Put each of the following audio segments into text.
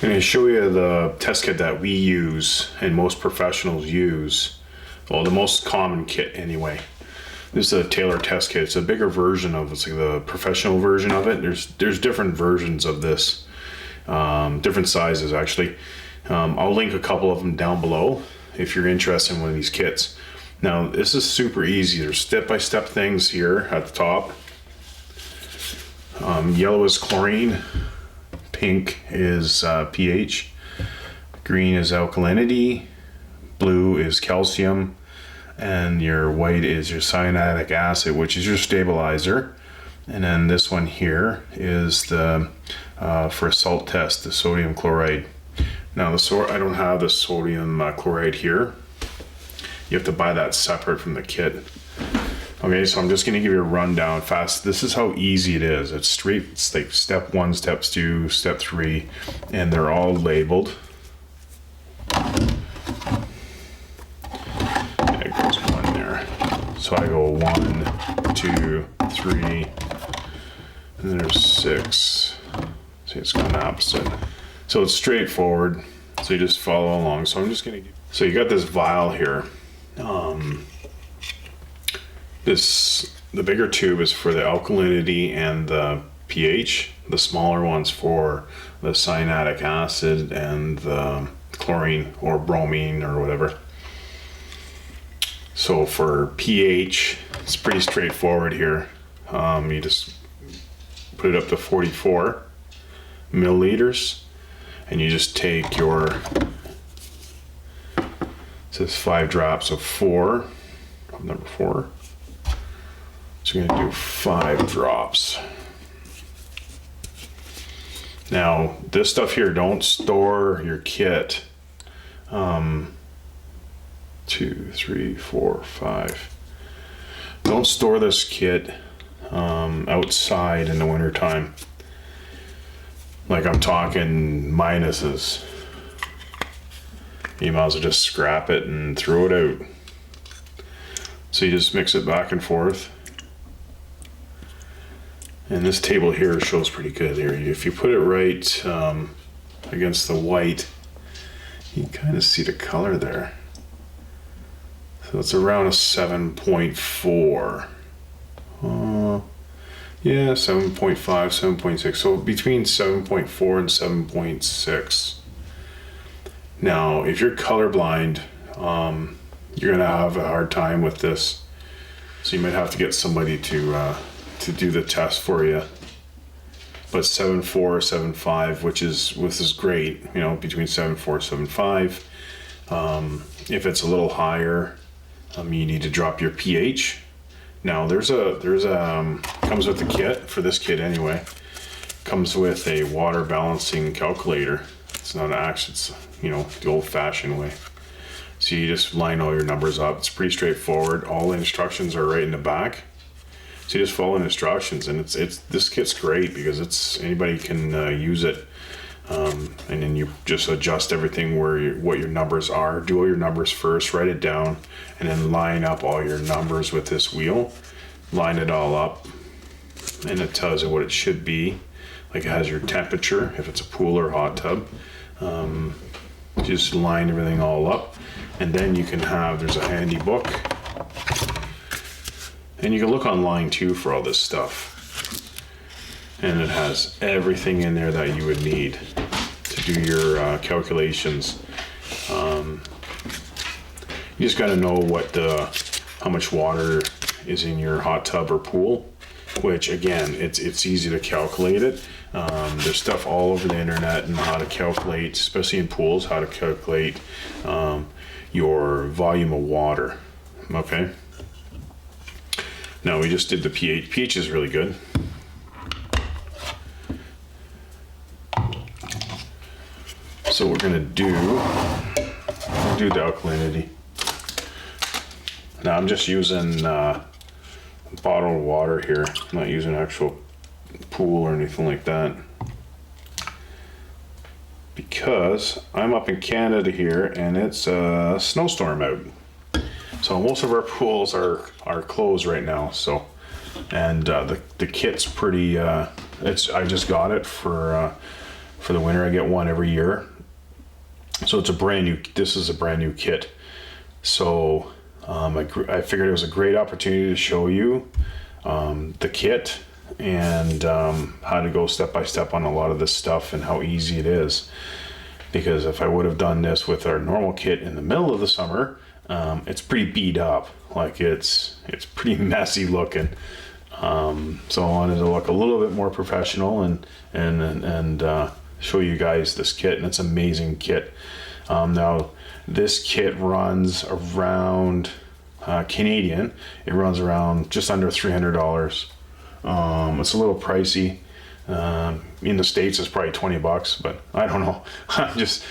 I'm going to show you the test kit that we use and most professionals use. Well, the most common kit anyway. This is a Taylor test kit. It's a bigger version of it's like the professional version of it. There's different versions of this, different sizes actually. I'll link a couple of them down below if you're interested in one of these kits. Now this is super easy. There's step-by-step things here at the top. Yellow is chlorine. Pink is pH, green is alkalinity, blue is calcium, and your white is your cyanidic acid, which is your stabilizer. And then this one here is the for a salt test, the sodium chloride. Now I don't have the sodium chloride here. You have to buy that separate from the kit. Okay, so I'm just going to give you a rundown fast. This is how easy it is. It's straight. It's like step 1, step 2, step 3, and they're all labeled. There goes one there. So I go 1, 2, 3, and then there's 6. See, it's going opposite. So it's straightforward. So you just follow along. So I'm just going to. So you got this vial here. The bigger tube is for the alkalinity and the pH. The smaller one's for the cyanidic acid and the chlorine or bromine or whatever. So for pH, it's pretty straightforward here. You just put it up to 44 milliliters, and you just take your, it says 5 drops of 4, number 4. So you're going to do 5 drops. Now, this stuff here, don't store your kit. 2, 3, 4, 5. Don't store this kit outside in the wintertime. Like I'm talking minuses. You might as well just scrap it and throw it out. So you just mix it back and forth. And this table here shows pretty good here. If you put it right against the white, you can kind of see the color there. So it's around a 7.4. Yeah, 7.5, 7.6. So between 7.4 and 7.6. Now, if you're colorblind, you're gonna have a hard time with this. So you might have to get somebody to do the test for you. But 7.4, 7.5, which is great, you know, between 7.4 and 7.5. If it's a little higher, you need to drop your pH. Now there's a comes with the kit, for this kit anyway, comes with a water balancing calculator. It's not an axe, it's, you know, the old fashioned way. So you just line all your numbers up. It's pretty straightforward. All the instructions are right in the back. So you just follow the instructions, and this kit's great because anybody can use it, and then you just adjust everything what your numbers are. Do all your numbers first, write it down, and then line up all your numbers with this wheel. Line it all up, and it tells you what it should be. Like it has your temperature if it's a pool or hot tub. Just line everything all up, and then you can there's a handy book. And you can look online too for all this stuff. And it has everything in there that you would need to do your calculations. You just got to know how much water is in your hot tub or pool, which again, it's easy to calculate it. There's stuff all over the internet on how to calculate, especially in pools, how to calculate your volume of water. Okay. Now we just did the pH. pH is really good. So we're gonna do the alkalinity. Now I'm just using bottled water here. I'm not using actual pool or anything like that, because I'm up in Canada here and it's a snowstorm out. So most of our pools are closed right now. So, and the kit's pretty. I just got it for For the winter, I get one every year. So it's this is a brand new kit. So I figured it was a great opportunity to show you the kit and how to go step by step on a lot of this stuff and how easy it is. Because if I would have done this with our normal kit in the middle of the summer, it's pretty beat up. Like it's pretty messy looking. So I wanted to look a little bit more professional and show you guys this kit, and it's an amazing kit. Now this kit runs around Canadian. It runs around just under $300. It's a little pricey. In the States it's probably $20, but I don't know. I'm just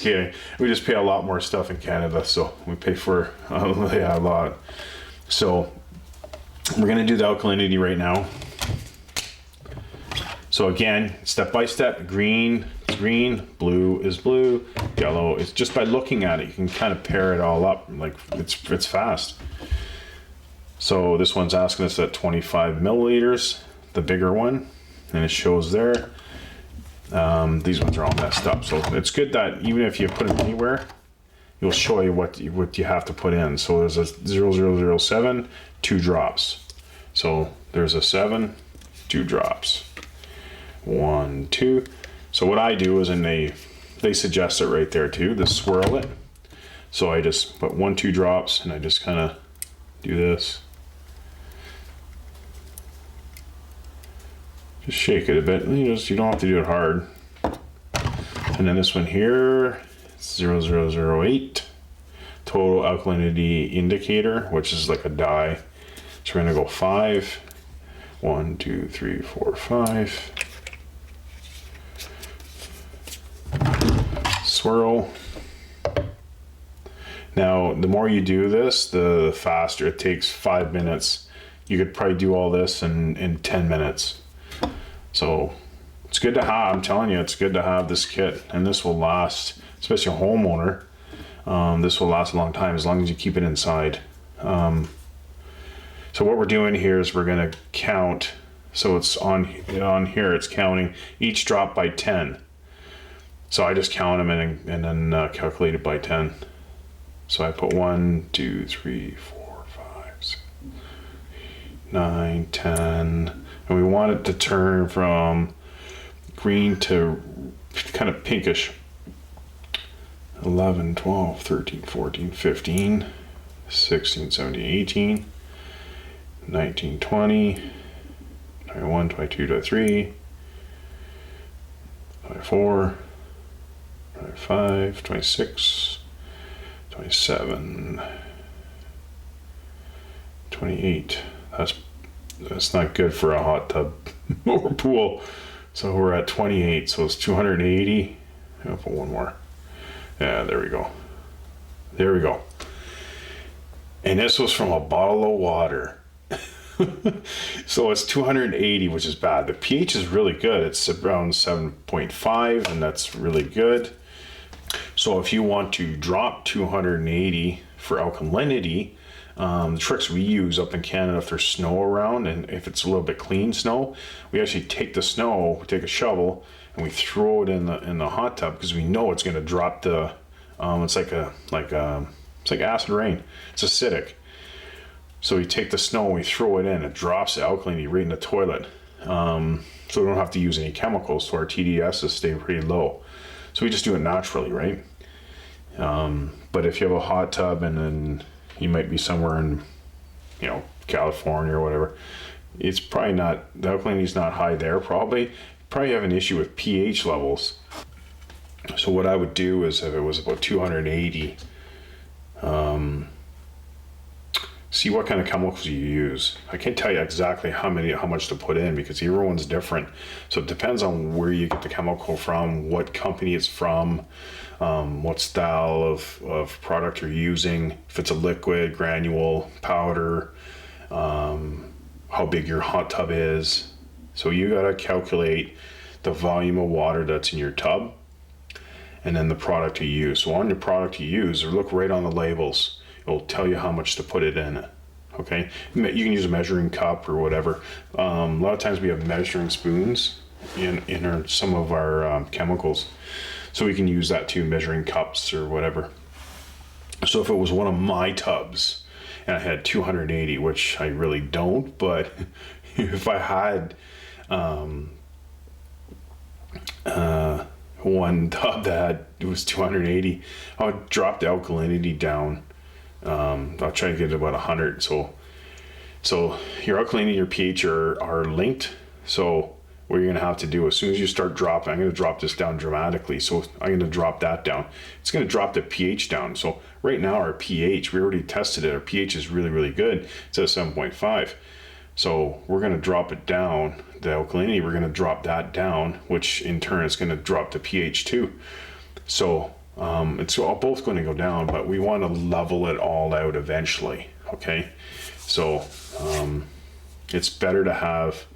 kidding. We just pay a lot more stuff in Canada, so we pay for a lot. So we're gonna do the alkalinity right now. So again, step by step, green is green, blue is blue, yellow is, just by looking at it, you can kind of pair it all up. Like it's fast. So this one's asking us at 25 milliliters, the bigger one, and it shows there. These ones are all messed up. So it's good that even if you put it anywhere, it'll show you what you have to put in. So there's a 0007, 2 drops. So there's a 7, 2 drops. 1, 2. So what I do is, and they suggest it right there too, to swirl it. So I just put 1, 2 drops, and I just kind of do this. Just shake it a bit. You don't have to do it hard. And then this one here, 0008, total alkalinity indicator, which is like a dye. So we're gonna go 5. 1, 2, 3, 4, 5. Swirl. Now, the more you do this, the faster. It takes 5 minutes. You could probably do all this in 10 minutes. So it's good to have. I'm telling you, it's good to have this kit, and this will last, especially a homeowner. This will last a long time as long as you keep it inside. So what we're doing here is we're going to count. So it's on here. It's counting each drop by 10. So I just count them and then calculate it by 10. So I put 1, 2, 3, 4, 5, 6, 9, 10. And we want it to turn from green to kind of pinkish. 11, 12, 13, 14, 15, 16, 17, 18, 19, 20, 21, 22, 23, 24, 25, 26, 27, 28. That's not good for a hot tub or pool. So we're at 28, so it's 280. I'll put one more. Yeah, there we go. There we go. And this was from a bottle of water. So it's 280, which is bad. The pH is really good. It's around 7.5, and that's really good. So if you want to drop 280 for alkalinity, the tricks we use up in Canada, if there's snow around and if it's a little bit clean snow, we actually take the snow, we take a shovel, and we throw it in the hot tub, because we know it's going to drop the. It's like acid rain. It's acidic. So we take the snow and we throw it in. It drops the alkalinity right in the toilet. So we don't have to use any chemicals, so our TDSs stay pretty low. So we just do it naturally, right? But if you have a hot tub and then you might be somewhere in, California or whatever, it's probably not, the alkalinity's not high there, probably have an issue with pH levels. So what I would do is, if it was about 280, see what kind of chemicals you use. I can't tell you exactly how much to put in, because everyone's different. So it depends on where you get the chemical from, what company it's from, what style of product you're using, if it's a liquid, granule, powder, how big your hot tub is. So you gotta calculate the volume of water that's in your tub, and then the product you use. So on your product you use, or look right on the labels, it'll tell you how much to put it in. Okay, you can use a measuring cup or whatever. A lot of times we have measuring spoons, in some of our chemicals. So we can use that too, measuring cups or whatever. So if it was one of my tubs and I had 280, which I really don't, but if I had one tub that was 280, I would drop the alkalinity down. I'll try to get it about 100. So your alkalinity and your pH are linked. So what you're going to have to do as soon as you start dropping, I'm going to drop this down dramatically. So I'm going to drop that down. It's going to drop the pH down. So right now our pH, we already tested it. Our pH is really, really good. It's at 7.5. So we're going to drop it down. The alkalinity, we're going to drop that down, which in turn is going to drop the pH too. So it's all both going to go down, but we want to level it all out eventually. Okay. So it's better to have,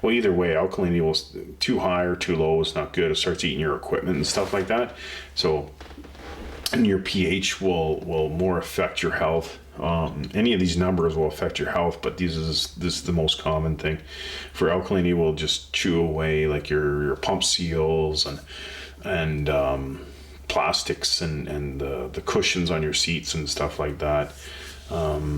well, either way, alkalinity was too high or too low is not good. It starts eating your equipment and stuff like that. So, and your pH will more affect your health. Any of these numbers will affect your health, but this is the most common thing. For alkalinity, will just chew away like your pump seals and plastics and the cushions on your seats and stuff like that. But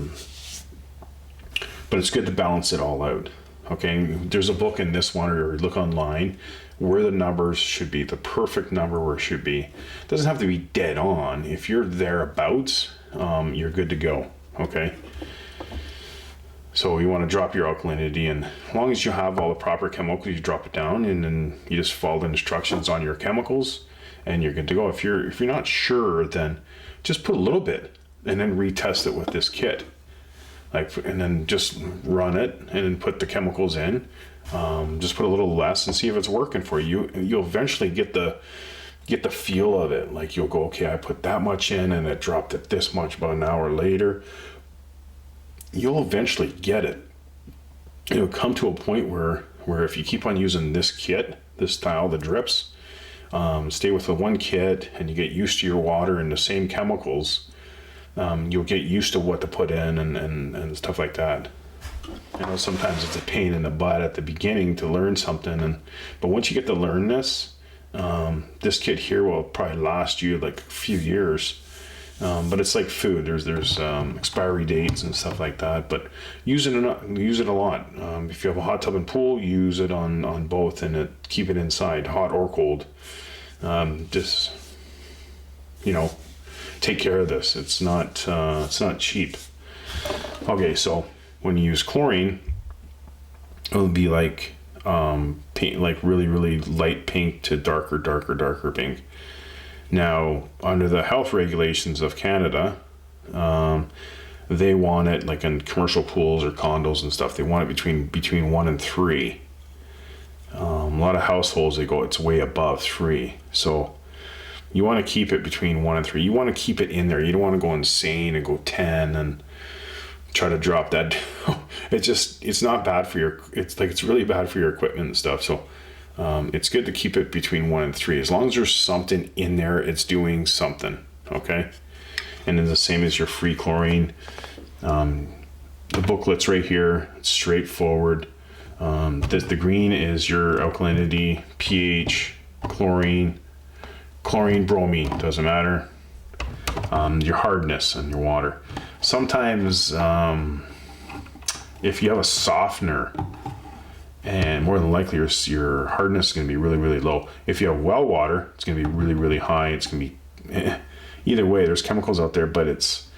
it's good to balance it all out. Okay, there's a book in this one, or look online, where the numbers should be, the perfect number where it should be. It doesn't have to be dead on. If you're thereabouts, you're good to go. Okay. So you want to drop your alkalinity, and as long as you have all the proper chemicals, you drop it down, and then you just follow the instructions on your chemicals, and you're good to go. If you're not sure, then just put a little bit, and then retest it with this kit. And then just run it and then put the chemicals in. Just put a little less and see if it's working for you. You'll eventually get the feel of it. Like you'll go, okay, I put that much in and it dropped it this much about an hour later. You'll eventually get it. It'll come to a point where if you keep on using this kit, this style, the drips, stay with the one kit and you get used to your water and the same chemicals, you'll get used to what to put in and stuff like that. I know sometimes it's a pain in the butt at the beginning to learn something, but once you get to learn this kit here will probably last you like a few years. But it's like food. There's expiry dates and stuff like that. But use it a lot. If you have a hot tub and pool, use it on both, and keep it inside, hot or cold. Just take care of this. It's not cheap. Okay, so when you use chlorine, it'll be like pink, like really, really light pink to darker pink. Now, under the health regulations of Canada, they want it, like in commercial pools or condos and stuff, they want it between 1 and 3. A lot of households, it's way above 3. So you want to keep it between 1 and 3. You want to keep it in there. You don't want to go insane and go 10 and try to drop that. It's not bad for it's really bad for your equipment and stuff. So it's good to keep it between 1 and 3. As long as there's something in there, it's doing something. Okay. And then the same as your free chlorine. The booklet's right here. It's straightforward. The green is your alkalinity, pH, chlorine, bromine, doesn't matter. Your hardness and your water. Sometimes if you have a softener, and more than likely your hardness is going to be really, really low. If you have well water, it's going to be really, really high. It's going to be either way. There's chemicals out there, but it's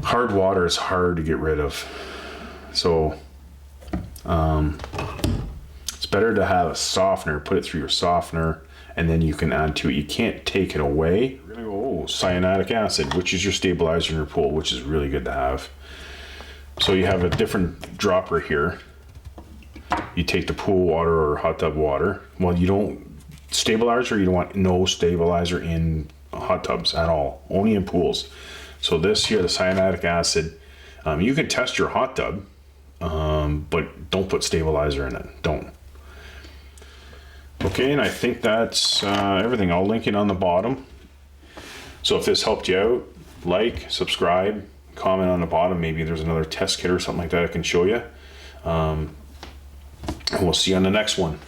hard water is hard to get rid of. So it's better to have a softener. Put it through your softener, and then you can add to it. You can't take it away. Cyanidic acid, which is your stabilizer in your pool, which is really good to have. So you have a different dropper here. You take the pool water or hot tub water. Well, you don't want no stabilizer in hot tubs at all, only in pools. So this here, the cyanidic acid, you can test your hot tub, but don't put stabilizer in it. Don't. Okay, and I think that's everything. I'll link it on the bottom. So if this helped you out, like, subscribe, comment on the bottom. Maybe there's another test kit or something like that I can show you. And we'll see you on the next one.